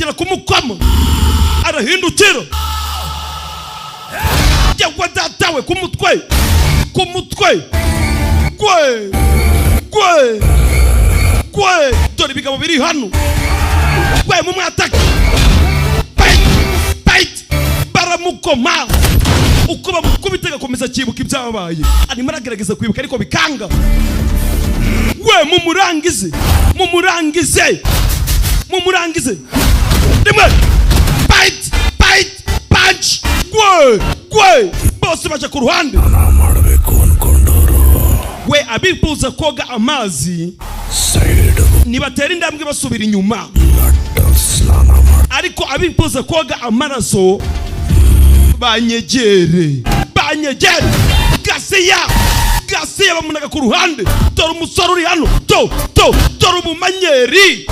atangira kumukwama arahindukira yagwa datawe kumutwe gwe dore bigabo biri hano gwe mu mwataka bite baramukoma uko bamukubitega komeza kibuka ibyabaye arimo aragerageza kwibuka ariko bikanga we mumurangize rimwe bite punch gwe bose baje ku ruhande we abifuza koga amazi nibatera indambwe basubira inyuma ariko abifuza koga amaraso banyegere Gasiya bamunaga ku ruhande dore umusore uri hano dore umumanyeri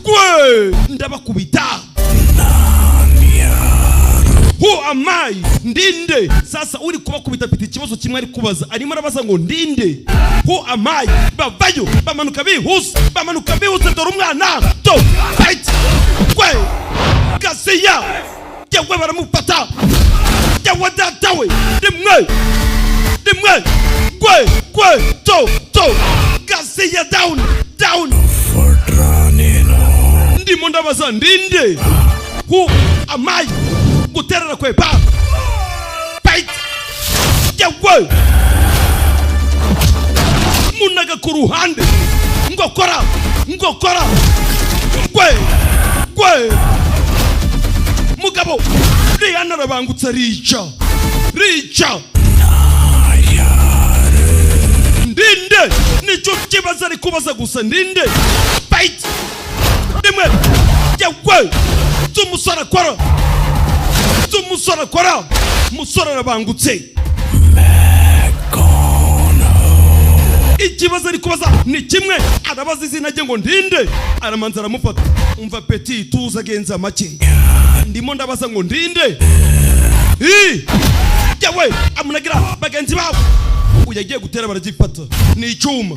gwe ndabakubita Who am I? Ndinde. Sasa uri kubakubita piti ikibazo kimwe ari kubaza arimo arabaza ngo ndinde. Who am I? Bavayo bamanuka bihuse dore umwana to fight gwe Gasiya yewe baramufata yewe datawe rimwe gwe to Gasiya down ndimo ndabaza ndinde. Who am I? Guterera kwe ba fight yewe munaga ku ruhande ngokora gwe mugabo Rihanna arabangutse rica ndinde nicyo kibazo ari kubaza gusa ndinde fight rimwe yewe tumusora kora musora arabangutse ikibazo ari kubaza ni kimwe arabaza izina rye ngo ndinde aramanza aramufata umva petit tuza genza make ndimo ndabaza ngo ndinde yewe amunagira bagenzi babo uyagiye gutera baragifata ni icyuma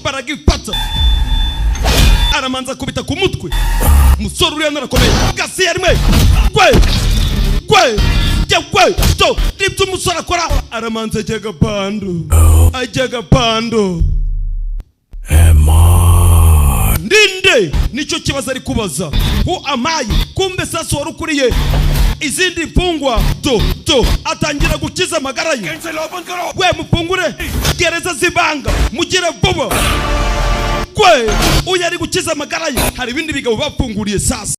baragifata aramanza kubita ku mutwe musoro uri narakomeye Gasiya rimwe gwe to nibyo umusore akora aramanza ajyaga pando ndinde nicyo kibazo ari kubaza. Who am I? Kumbe sasa warukuriye izindi mfungwa to atangira gukiza amagara ye. We mupungure gereza zibanga mugire vuba gwe uyari gukiza amagara ye hari ibindi bigabo bapfunguriye sasa.